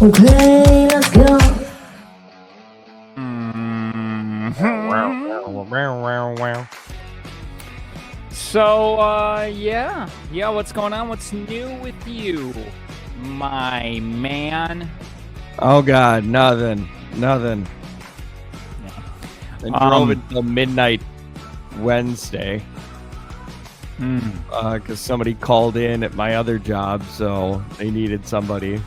Okay, let's go. So, yeah, what's going on? What's new with you, my man? Oh God, nothing. Yeah. And drove until midnight Wednesday Hmm. because somebody called in at my other job, so they needed somebody.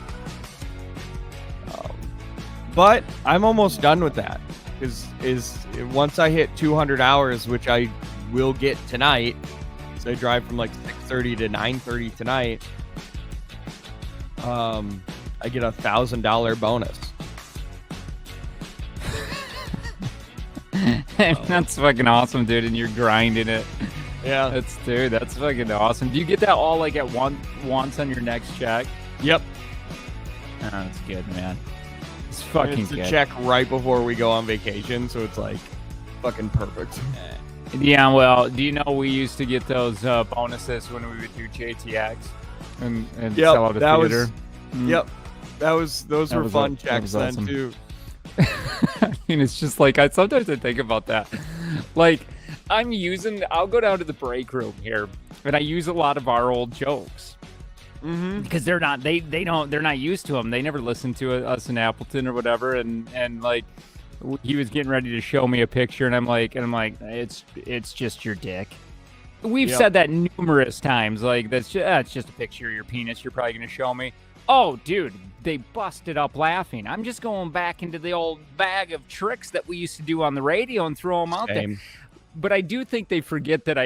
But I'm almost done with that. Is once I hit 200 hours, which I will get tonight, so I drive from like 6:30 to 9:30 tonight. I get $1,000 bonus. That's fucking awesome, dude. And you're grinding it. Yeah. That's fucking awesome. Do you get that all like at once on your next check? Yep. Oh, that's good, man. It's fucking It's a good. check right before we go on vacation, so it's like fucking perfect. Yeah, well, do you know we used to get those bonuses when we would do JTX and sell out a theater? Yep. Those were fun checks then awesome. too. I mean, it's just like sometimes I think about that. Like, I'll go down to the break room here, and I use a lot of our old jokes. Because they're not used to them. They never listened to us in Appleton or whatever. And like, he was getting ready to show me a picture, and I'm like, it's just your dick. We've said that numerous times. Like, it's just a picture of your penis. You're probably gonna show me. Oh, dude, they busted up laughing. I'm just going back into the old bag of tricks that we used to do on the radio and throw them out there. But I do think they forget that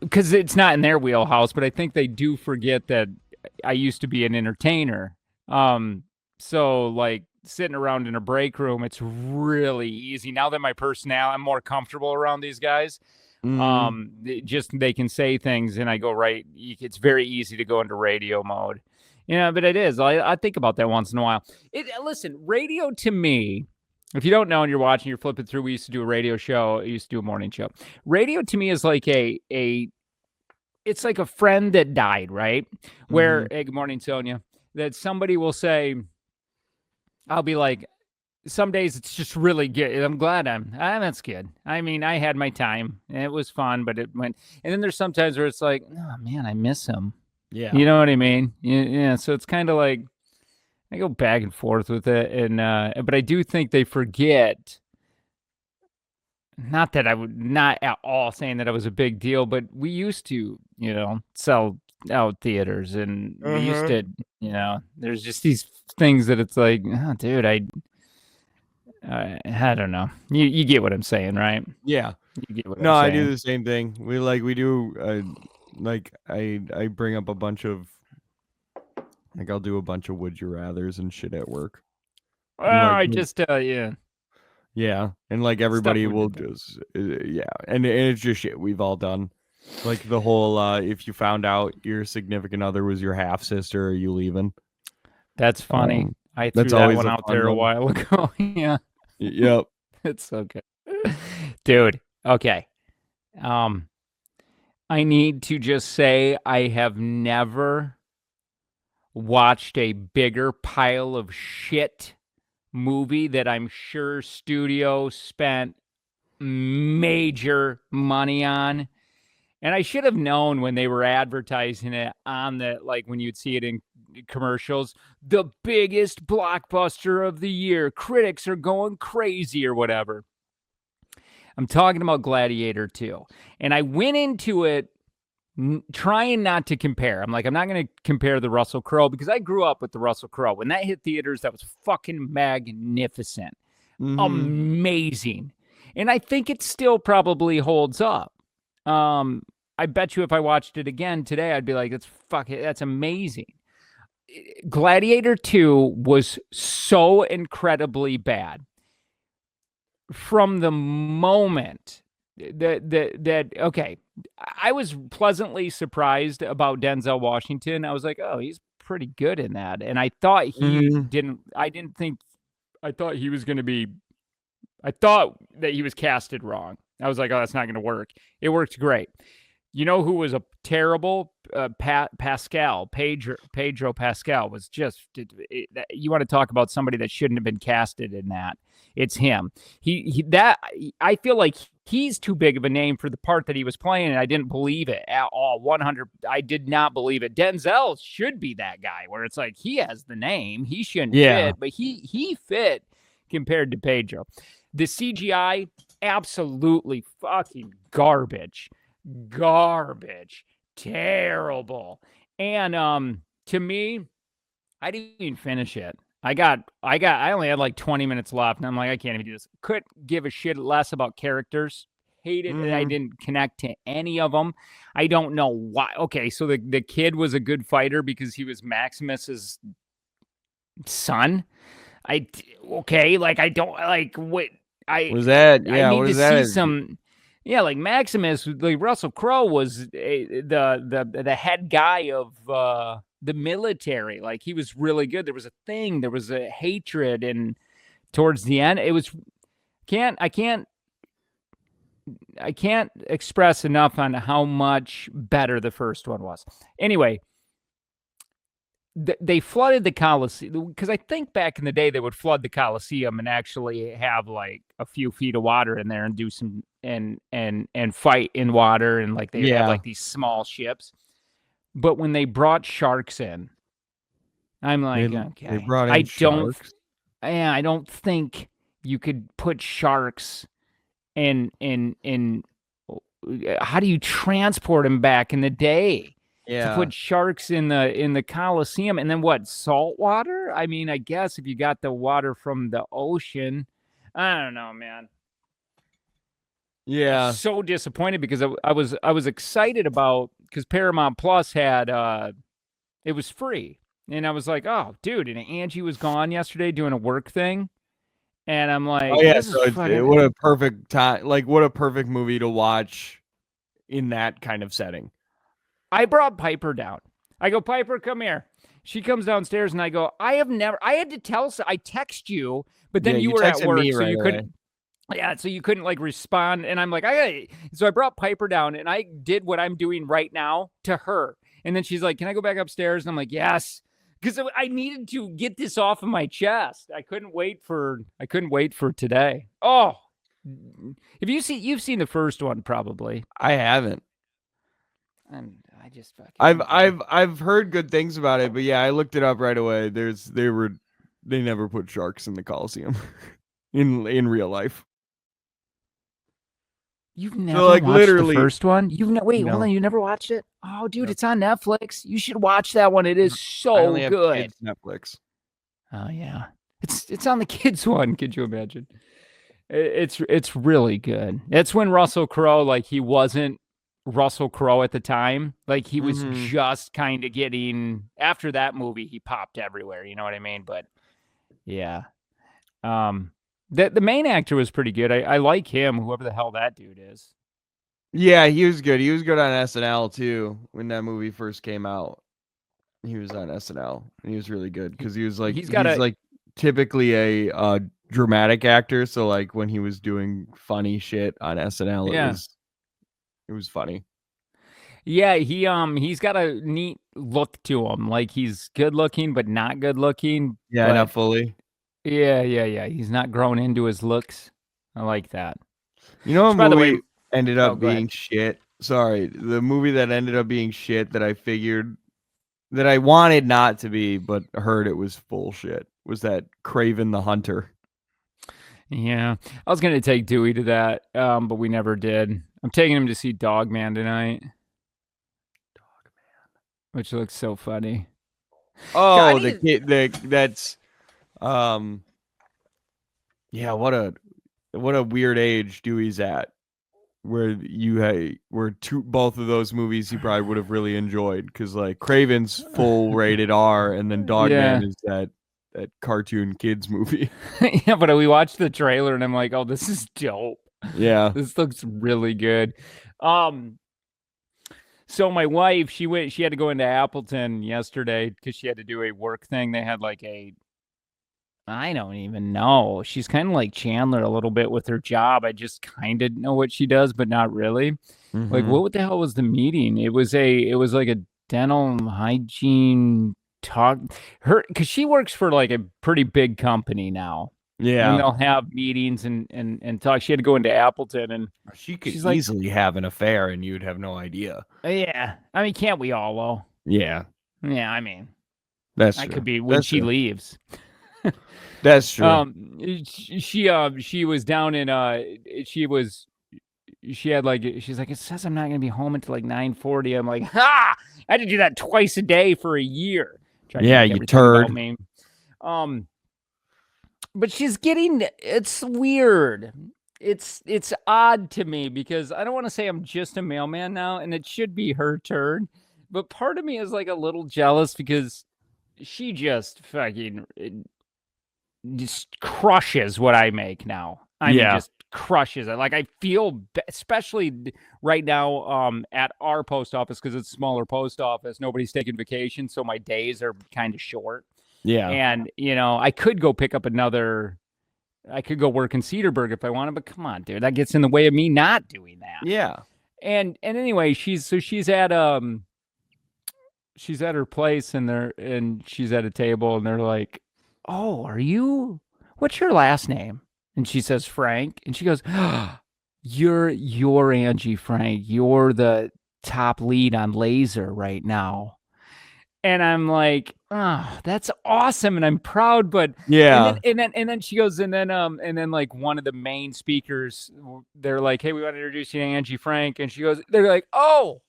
because it's not in their wheelhouse, but I think they do forget that I used to be an entertainer. So like sitting around in a break room, it's really easy now that my personality, I'm more comfortable around these guys. They can say things and I go right. It's very easy to go into radio mode. Yeah, but it is. I think about that once in a while. Listen, radio to me, if you don't know and you're watching, you're flipping through, we used to do a radio show. I used to do a morning show. Radio to me is like it's like a friend that died, right? Where, hey, good morning, Sonia, that somebody will say, I'll be like, some days it's just really good. I'm glad that's good. I mean, I had my time and it was fun, but it went, and then there's sometimes where it's like, oh man, I miss him. Yeah. You know what I mean? Yeah. So it's kind of like, I go back and forth with it, and but I do think they forget. Not that I would not at all saying that it was a big deal, but we used to, sell out theaters, and we used to, there's just these things that it's like, oh, dude, I don't know. You get what I'm saying, right? Yeah. You get what No, I'm I saying. do the same thing. We do like I bring up a bunch of like I'll do a bunch of would you rathers and shit at work. Well, like, I just yeah. Yeah, and like everybody we will did just and it's just shit we've all done. Like the whole if you found out your significant other was your half sister, are you leaving? That's funny. I threw That's that always one a out fun there a one. while ago. Yeah. Yep. It's so good. Dude, okay. I need to just say I have never watched a bigger pile of shit movie that I'm sure studio spent major money on. And I should have known when they were advertising it on the, like when you'd see it in commercials, the biggest blockbuster of the year. Critics are going crazy or whatever. I'm talking about Gladiator 2. And I went into it trying not to compare. I'm like, I'm not going to compare the Russell Crowe because I grew up with the Russell Crowe. When that hit theaters, that was fucking magnificent. Amazing. And I think it still probably holds up. I bet you if I watched it again today, I'd be like, that's amazing. Gladiator 2 was so incredibly bad. From the moment that okay, I was pleasantly surprised about Denzel Washington. I was like, oh, he's pretty good in that. And I thought I thought he was going to be, I thought that he was casted wrong. I was like, oh, that's not going to work. It worked great. You know who was a terrible Pedro Pascal was just. You want to talk about somebody that shouldn't have been casted in that? It's him. I feel like he's too big of a name for the part that he was playing, and I didn't believe it at all. 100. I did not believe it. Denzel should be that guy where it's like he has the name, he shouldn't fit, but he fit compared to Pedro. The CGI absolutely fucking garbage, terrible. And to me, I didn't even finish it. I only had like 20 minutes left, and I'm like, I can't even do this. Couldn't give a shit less about characters. Hated that I didn't connect to any of them. I don't know why. Okay, so the kid was a good fighter because he was Maximus's son. I don't like what I was that. Yeah, I need what to is that? see some. Yeah, like Maximus, like Russell Crowe was the head guy of the military. Like he was really good. There was a hatred, and towards the end, it was I can't express enough on how much better the first one was. Anyway, they flooded the Coliseum because I think back in the day they would flood the Coliseum and actually have like a few feet of water in there and do some and fight in water, and like they have like these small ships. But when they brought sharks in, I'm like, okay, they brought in sharks. I don't think you could put sharks in how do you transport them back in the day? Yeah. To put sharks in the Coliseum, and then what? Salt water? I mean, I guess if you got the water from the ocean, I don't know, man. Yeah. So disappointed because I was excited about because Paramount Plus had it was free, and I was like, oh, dude, and Angie was gone yesterday doing a work thing, and I'm like, oh yeah, so what a perfect time, like what a perfect movie to watch in that kind of setting. I brought Piper down. I go, Piper, come here. She comes downstairs, and I go, I had to tell, I text you, but then you were at work, so you couldn't. Yeah, so you couldn't like respond, and I'm like, so I brought Piper down, and I did what I'm doing right now to her, and then she's like, can I go back upstairs? And I'm like, yes, because I needed to get this off of my chest. I couldn't wait for today. Oh, you've seen the first one probably. I haven't. I just fucking. I've heard good things about it, but yeah, I looked it up right away. They never put sharks in the Coliseum in real life. You've never watched the first one? Hold on, you never watched it? Oh, dude, It's on Netflix. You should watch that one. It is so good. Netflix. Oh yeah, it's on the kids one. Could you imagine? It's really good. It's when Russell Crowe, like he wasn't Russell Crowe at the time. Like he was just kind of getting after that movie. He popped everywhere. You know what I mean? But yeah, the main actor was pretty good. I like him, whoever the hell that dude is. Yeah, he was good. He was good on SNL too when that movie first came out. He was on SNL and he was really good because he was like he's like typically a dramatic actor. So like when he was doing funny shit on SNL, it was funny. Yeah, he's got a neat look to him. Like he's good looking, but not good looking. Yeah, not fully. Yeah. He's not grown into his looks. I like that. You know, by the way, ended up being shit. Sorry, the movie that ended up being shit that I figured that I wanted not to be, but heard it was full shit. Was that Craven the Hunter? Yeah, I was gonna take Dewey to that, but we never did. I'm taking him to see Dogman tonight. Which looks so funny. Oh, the kid, that's, yeah. What a weird age Dewey's at, where both of those movies he probably would have really enjoyed, because like Craven's full rated R, and then Dogman is that cartoon kids movie. Yeah, but we watched the trailer and I'm like, oh, this is dope. Yeah, this looks really good. So my wife, she had to go into Appleton yesterday because she had to do a work thing. They had like I don't even know. She's kind of like Chandler a little bit with her job. I just kind of know what she does, but not really. Like, what the hell was the meeting? It was like a dental hygiene talk. Because she works for like a pretty big company now. Yeah. And they'll have meetings and talk. She had to go into Appleton, and she could she's easily have an affair and you'd have no idea. Yeah. I mean, can't we all, though? Yeah. Yeah, I mean, that's that true. could be when she leaves. That's true. She was down in she had like, she's like, it says I'm not gonna be home until like 9:40. I'm like, ha! I had to do that twice a day for a year. Yeah, you turd. Me. But she's getting, it's weird. It's odd to me because I don't want to say I'm just a mailman now, and it should be her turn. But part of me is like a little jealous because she just fucking just crushes what I make now. I mean, just crushes it. Like, I feel, especially right now at our post office, because it's a smaller post office, nobody's taking vacation, so my days are kind of short. Yeah. And, I could go pick up I could go work in Cedarburg if I wanted, but come on, dude, that gets in the way of me not doing that. Yeah. And anyway, she's at her place, and she's at a table, and they're like, "Oh, what's your last name?" And she says Frank, and she goes, oh, "You're Angie Frank. You're the top lead on Laser right now." And I'm like, "Oh, that's awesome," and I'm proud. But yeah, and then she goes, and then like one of the main speakers, they're like, "Hey, we want to introduce you to Angie Frank," and she goes, they're like, "Oh,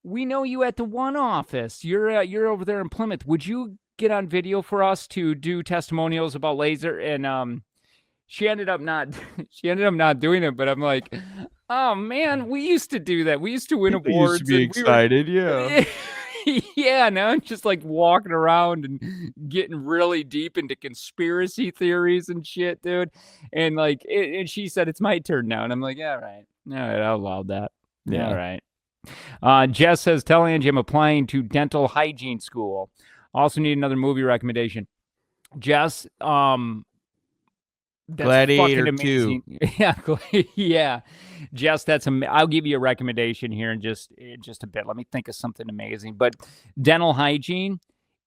we know you at the one office. You're over there in Plymouth. Would you get on video for us to do testimonials about Laser?" And she ended up not doing it. But I'm like, oh man, we used to do that. We used to win awards. Used to be excited, yeah. Yeah, now I'm just like walking around and getting really deep into conspiracy theories and shit, dude. And like, and she said, "It's my turn now." And I'm like, all right, I'll allow that. Yeah. All right. Jess says, "Tell Angie I'm applying to dental hygiene school. Also need another movie recommendation." Jess, that's Gladiator fucking amazing. 2. Yeah. Jess, I'll give you a recommendation here in just a bit. Let me think of something amazing. But dental hygiene,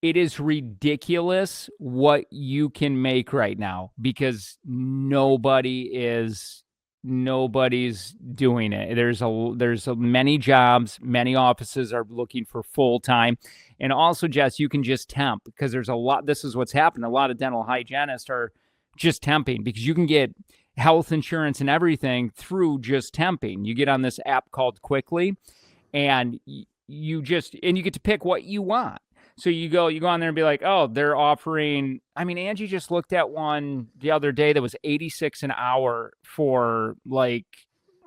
it is ridiculous what you can make right now because nobody's doing it. There's many jobs, many offices are looking for full-time. And also, Jess, you can just temp because there's a lot. This is what's happened. A lot of dental hygienists are just temping because you can get health insurance and everything through just temping. You get on this app called Quickly, and you get to pick what you want. So you go on there and be like, "Oh, they're offering." I mean, Angie just looked at one the other day that was $86 an hour for like,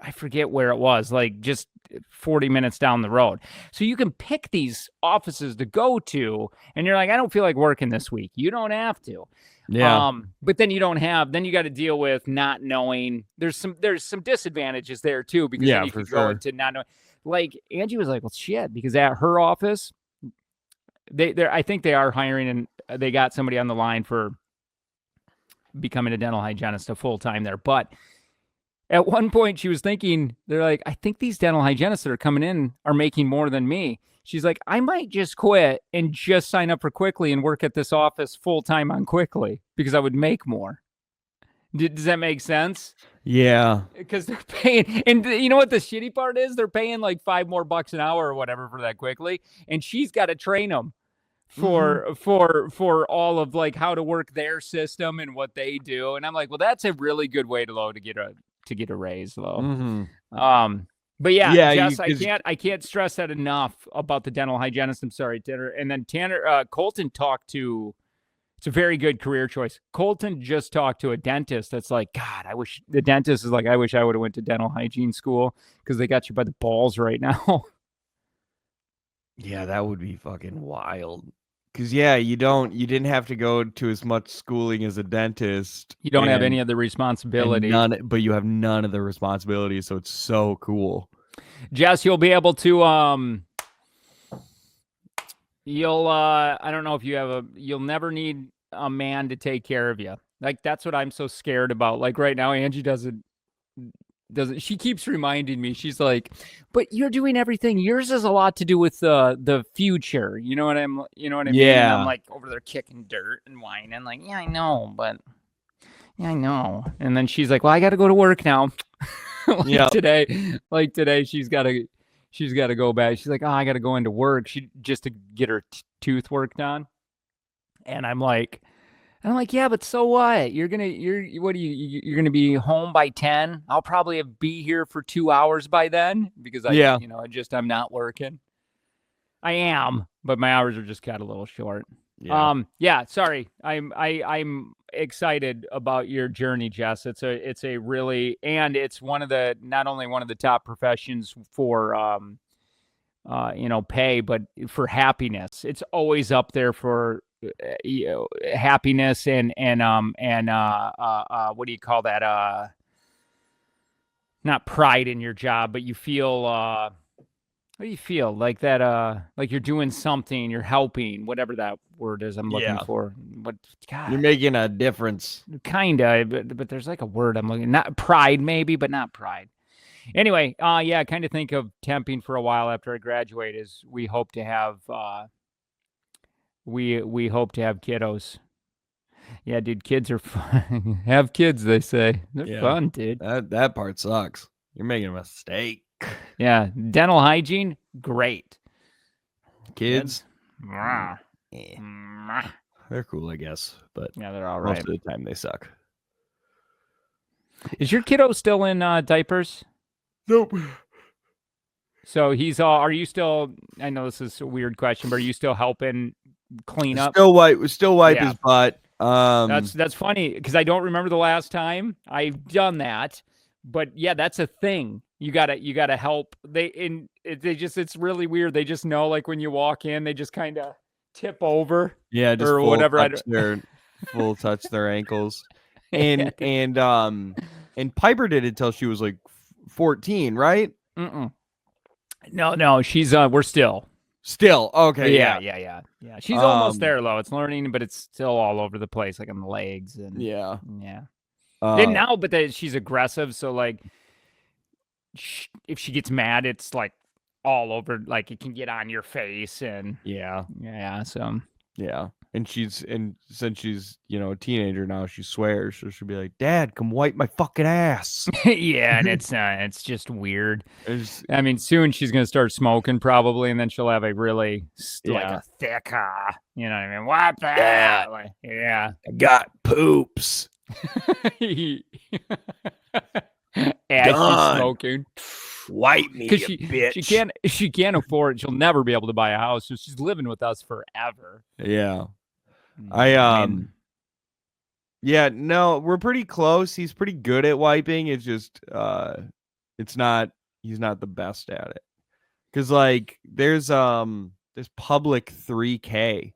I forget where it was, like just 40 minutes down the road. So you can pick these offices to go to, and you're like, "I don't feel like working this week." You don't have to. Yeah. But then you got to deal with not knowing. There's some disadvantages there too, because then you could go into not knowing. Like Angie was like, "Well, shit," because at her office, I think they are hiring, and they got somebody on the line for becoming a dental hygienist full time there. But at one point she was thinking, they're like, "I think these dental hygienists that are coming in are making more than me." She's like, "I might just quit and just sign up for Quickly and work at this office full time on Quickly because I would make more." Does that make sense? Yeah. Because they're paying, and you know what the shitty part is? They're paying like $5 more an hour or whatever for that Quickly, and she's got to train them for all of like how to work their system and what they do. And I'm like, well, that's a really good way to get a raise, though. But yeah, Jess, I can't stress that enough about the dental hygienist. I'm sorry, Tanner. And then Colton it's a very good career choice. Colton just talked to a dentist that's like, God, I wish I would have went to dental hygiene school because they got you by the balls right now. Yeah, that would be fucking wild. Because you didn't have to go to as much schooling as a dentist. You don't have any of the responsibility. But you have none of the responsibility, so it's so cool. Jess, you'll be able to I don't know if you'll never need a man to take care of you. Like, that's what I'm so scared about. Like right now, Angie doesn't doesn't. She keeps reminding me. She's like, "But you're doing everything. Yours has a lot to do with the future." You know what I mean? And I'm like over there kicking dirt and whining, like, "Yeah, I know, but yeah, I know." And then she's like, "Well, I got to go to work now." Today, she's got to go back. She's like, "Oh, I got to go into work." She just to get her tooth work done. And I'm like, yeah, but so what? You're gonna be home by 10. I'll probably be here for 2 hours by then because I'm not working. I am, but my hours are just got a little short. Sorry. I'm excited about your journey, Jess. It's a really, and it's not only one of the top professions for pay, but for happiness. It's always up there for happiness and what do you call that? Not pride in your job, but you feel what do you feel like that? Like you're doing something, you're helping, whatever that word is I'm looking for. But God, you're making a difference. Kinda, but there's like a word I'm looking. Not pride, maybe, but not pride. Anyway, I kind of think of temping for a while after I graduate. Is we hope to have we hope to have kiddos. Yeah, dude, kids are fun. Have kids, they say. They're fun, dude. That part sucks. You're making a mistake. Yeah, dental hygiene, great. Kids, they're cool, I guess, but yeah, they're all right. Most of the time, they suck. Is your kiddo still in diapers? Nope. So he's are you still? I know this is a weird question, but are you still helping clean up? Still wipe his butt. That's funny because I don't remember the last time I've done that. But yeah, that's a thing. You gotta help. It's really weird. They just know, like when you walk in, they just kind of tip over. Yeah, just or whatever. Full touch their ankles. And Piper did it till she was like 14, right? No, she's we're still okay. Yeah. She's almost there though. It's learning, but it's still all over the place, like on the legs and yeah. And now, but she's aggressive, so like if she gets mad, it's like all over. Like it can get on your face and So and since she's a teenager now, she swears, so she'll be like, "Dad, come wipe my fucking ass." Yeah, and it's just weird. I mean, soon she's gonna start smoking probably, and then she'll have a really like a thick, you know what I mean? Wipe that. I got poops. As she's smoking, wipe me, because bitch. she can't afford it. She'll never be able to buy a house, so she's living with us forever. Yeah. No, we're pretty close. He's pretty good at wiping. It's just he's not the best at it. Cause like there's public 3K.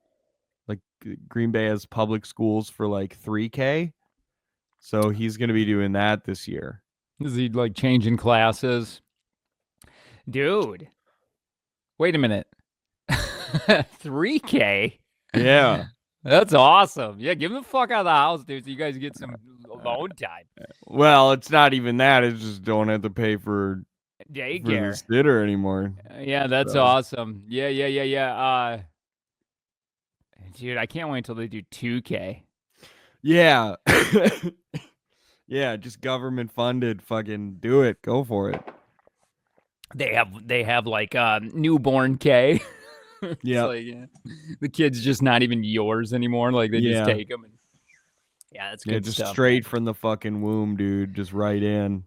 Like Green Bay has public schools for like 3K. So he's gonna be doing that this year. Is he like changing classes? Dude. Wait a minute. 3K? Yeah. That's awesome. Yeah, give him the fuck out of the house, dude, so you guys get some alone time. Well, it's not even that. It's just don't have to pay for daycare, for the sitter anymore. Yeah, that's awesome. Yeah. Dude, I can't wait until they do 2K. Yeah. Yeah, just government funded. Fucking do it. Go for it. They have like newborn K. Yeah. Like, the kid's just not even yours anymore. Like they just take them. And, that's good just stuff. Straight from the fucking womb, dude. Just right in.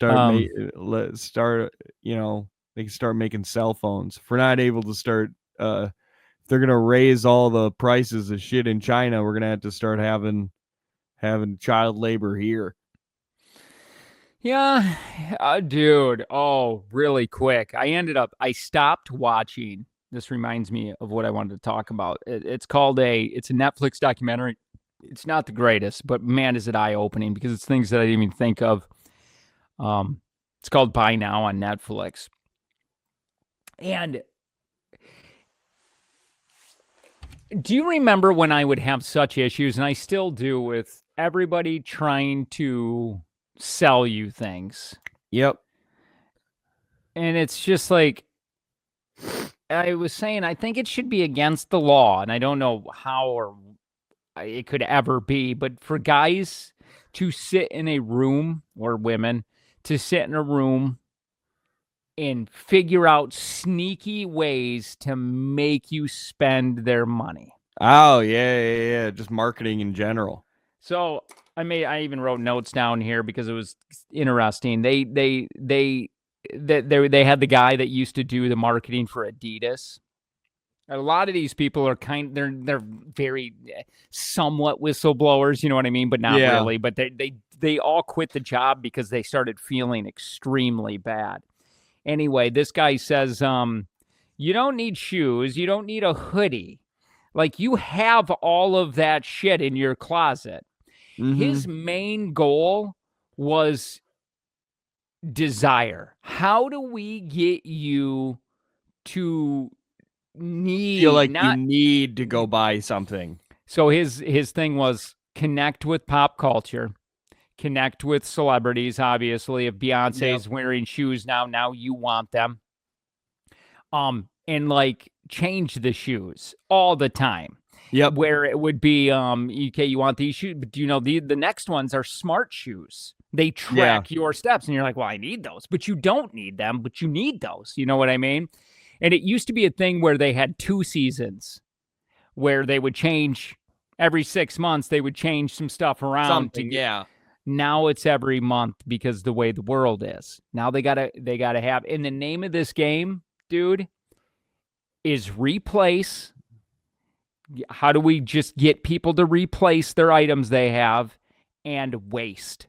They can start making cell phones. If we're not able to start, if they're gonna raise all the prices of shit in China, we're gonna have to start having child labor here. Yeah, dude. Oh, really quick. I stopped watching. This reminds me of what I wanted to talk about. It's a Netflix documentary. It's not the greatest, but man, is it eye-opening because it's things that I didn't even think of. It's called Buy Now on Netflix. And do you remember when I would have such issues, and I still do, with everybody trying to sell you things? Yep. And it's just like, I was saying, I think it should be against the law, and I don't know how or it could ever be, but for guys to sit in a room, or women to sit in a room and figure out sneaky ways to make you spend their money. Oh, yeah. Just marketing in general. So I even wrote notes down here because it was interesting. They had the guy that used to do the marketing for Adidas. A lot of these people are they're very somewhat whistleblowers, you know what I mean, but not really. But they all quit the job because they started feeling extremely bad. Anyway, this guy says, you don't need shoes, you don't need a hoodie. Like, you have all of that shit in your closet. His main goal was desire. How do we get you to feel like you need to go buy something? So his thing was connect with pop culture, connect with celebrities. Obviously, if Beyonce's wearing shoes now you want them. And like change the shoes all the time. Yep. Where it would be, okay, you want these shoes, but you know, the next ones are smart shoes. They track your steps, and you're like, well, I need those, but you don't need them, but you need those. You know what I mean? And it used to be a thing where they had 2 seasons where they would change every 6 months. They would change some stuff around. Now it's every month because the way the world is. Now they gotta have. And the name of this game, dude, is replace. How do we just get people to replace their items they have, and waste?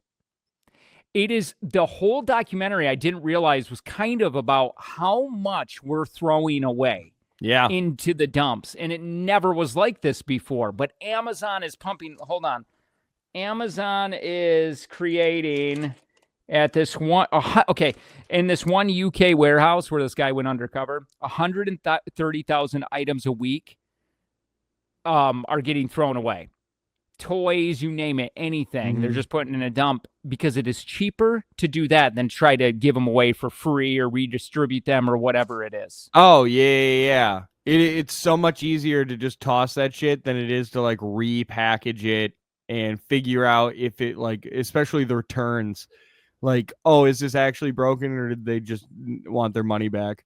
It is the whole documentary I didn't realize was kind of about how much we're throwing away into the dumps. And it never was like this before. But Amazon is pumping. Hold on. Amazon is creating at this one. Okay. In this one UK warehouse where this guy went undercover, 130,000 items a week are getting thrown away. Toys, you name it, anything. They're just putting in a dump because it is cheaper to do that than try to give them away for free or redistribute them or whatever it is. Oh, yeah. It's so much easier to just toss that shit than it is to like repackage it and figure out if it, like, especially the returns, like, oh, is this actually broken or did they just want their money back?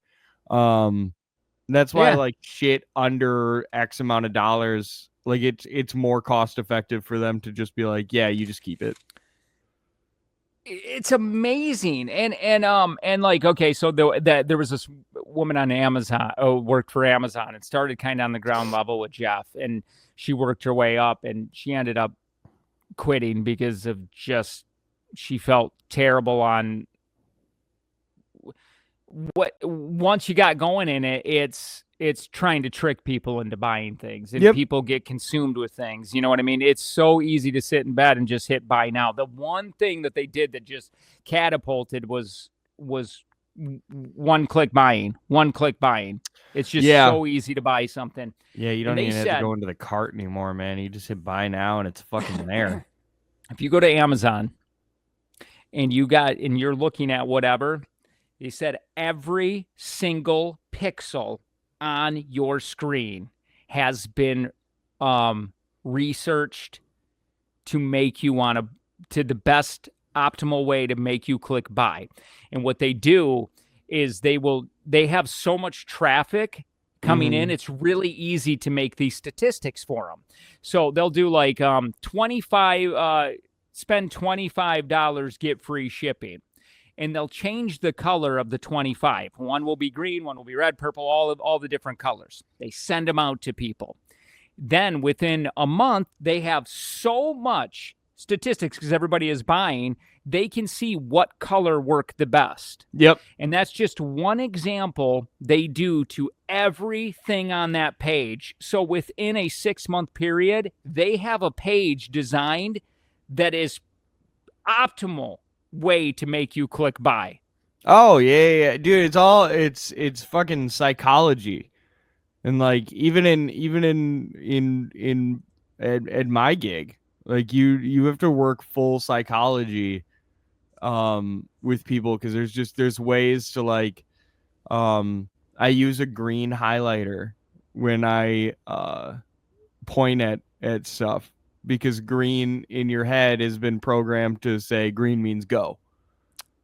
That's why like shit under X amount of dollars, like it's more cost effective for them to just be like, yeah, you just keep it. It's amazing. And like, okay, so there was this woman on Amazon, worked for Amazon, and started kind of on the ground level with Jeff, and she worked her way up, and she ended up quitting because of just, she felt terrible on what, once you got going in it, it's trying to trick people into buying things, and people get consumed with things. You know what I mean? It's so easy to sit in bed and just hit buy now. The one thing that they did that just catapulted was one click buying. It's just so easy to buy something. Yeah, you don't even have to go into the cart anymore, man. You just hit buy now and it's fucking there. If you go to Amazon and you're looking at whatever, they said every single pixel on your screen has been researched to make you want to the best optimal way to make you click buy. And what they do is they have so much traffic coming in, it's really easy to make these statistics for them. So they'll do like spend $25, get free shipping. And they'll change the color of the 25. One will be green, one will be red, purple, all the different colors. They send them out to people. Then within a month, they have so much statistics because everybody is buying, they can see what color worked the best. Yep. And that's just one example they do to everything on that page. So within a 6-month period, they have a page designed that is optimal way to make you click buy. Oh yeah, dude, it's fucking psychology. And like even in at my gig, like you have to work full psychology with people, because there's ways to like I use a green highlighter when I point at stuff, because green in your head has been programmed to say green means go.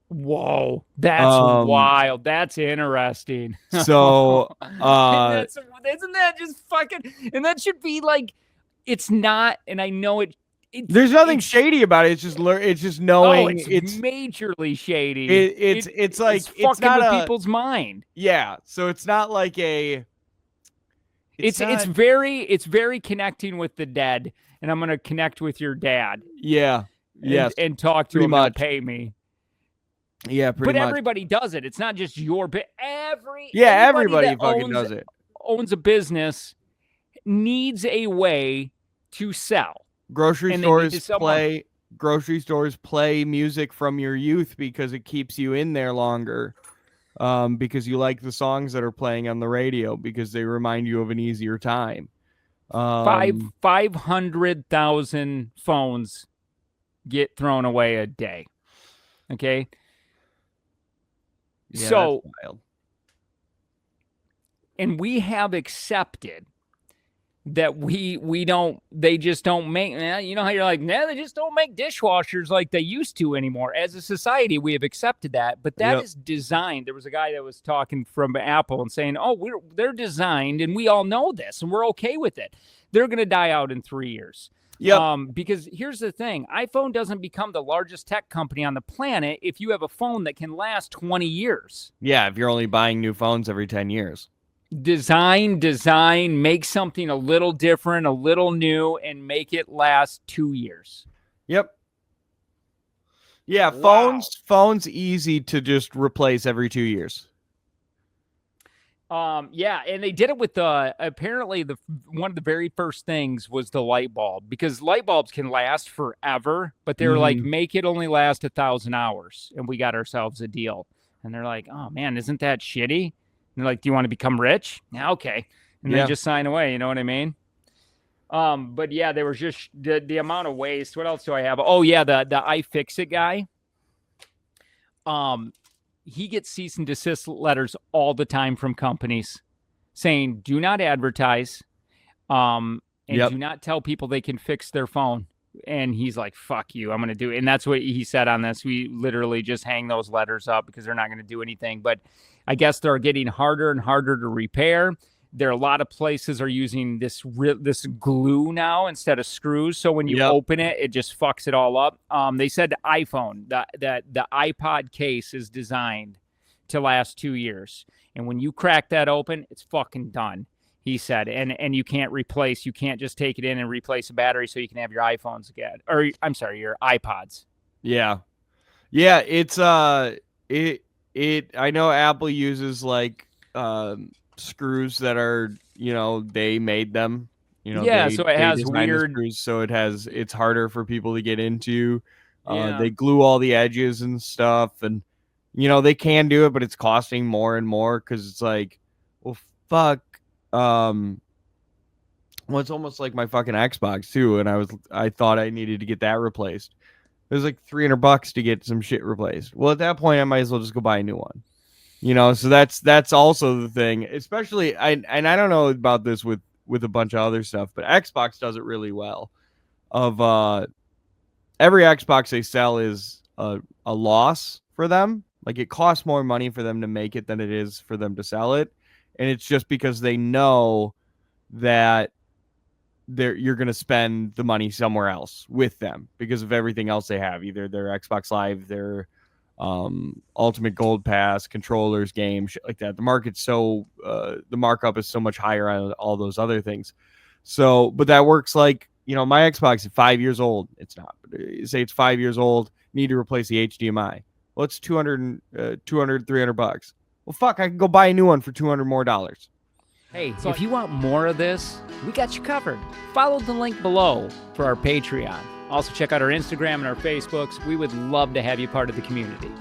Whoa, that's wild. That's interesting. So isn't that just fucking, and that should be like, it's not, and I know there's nothing shady about it. It's just knowing. Oh, it's majorly shady. It's like it's fucking not with people's mind. Yeah, so it's not like a. It's very connecting with the dead, and I'm gonna connect with your dad. Yeah, yes, and talk to him. Much. Pay me. Yeah, pretty much. But everybody does it. It's not just your bit. Everybody fucking does it. Owns a business, needs a way to sell. Grocery stores play music from your youth because it keeps you in there longer. Because you like the songs that are playing on the radio because they remind you of an easier time. 500,000 phones get thrown away a day. Okay. Yeah, so, that's wild. And we have accepted that they just don't make, you know how you're like, they just don't make dishwashers like they used to anymore. As a society, we have accepted that, but that is designed. There was a guy that was talking from Apple and saying, they're designed, and we all know this, and we're okay with it. They're going to die out in 3 years. Yeah. Because here's the thing. iPhone doesn't become the largest tech company on the planet if you have a phone that can last 20 years. Yeah, if you're only buying new phones every 10 years. Design, make something a little different, a little new, and make it last 2 years. Yep. Yeah, phones easy to just replace every 2 years. Yeah, and they did it with apparently one of the very first things was the light bulb, because light bulbs can last forever, but they were like, make it only last 1,000 hours, and we got ourselves a deal. And they're like, oh man, isn't that shitty? And they're like, do you want to become rich? Yeah, okay. And they just sign away, you know what I mean? But yeah, there was just the amount of waste. What else do I have? Oh yeah, the iFixit guy. He gets cease and desist letters all the time from companies saying, do not advertise, and do not tell people they can fix their phone. And he's like, fuck you, I'm going to do it. And that's what he said on this. We literally just hang those letters up because they're not going to do anything. But I guess they're getting harder and harder to repair. There are a lot of places are using this glue now instead of screws. So when you open it, it just fucks it all up. They said iPhone, that the iPod case is designed to last 2 years. And when you crack that open, it's fucking done, he said. And you can't just take it in and replace a battery so you can have your iPhones again. Or I'm sorry, your iPods. Yeah. Yeah, it's I know Apple uses like screws that are, they made them, so it has weird screws, so it's harder for people to get into. They glue all the edges and stuff, and they can do it, but it's costing more and more because it's like, well, fuck. Well, it's almost like my fucking Xbox too, and I thought I needed to get that replaced. It was like $300 to get some shit replaced. Well, at that point, I might as well just go buy a new one. So that's also the thing, especially, and I don't know about this with a bunch of other stuff, but Xbox does it really well. Every Xbox they sell is a loss for them. Like, it costs more money for them to make it than it is for them to sell it. And it's just because they know that you're going to spend the money somewhere else with them because of everything else they have, either their Xbox Live, their Ultimate Gold Pass, controllers, games, shit like that. The market's the markup is so much higher on all those other things. So, but that works like, my Xbox is 5 years old. It's not, but say it's 5 years old, need to replace the HDMI. Well, it's $300. Well, fuck, I can go buy a new one for $200 more. Hey, if you want more of this, we got you covered. Follow the link below for our Patreon. Also, check out our Instagram and our Facebooks. We would love to have you part of the community.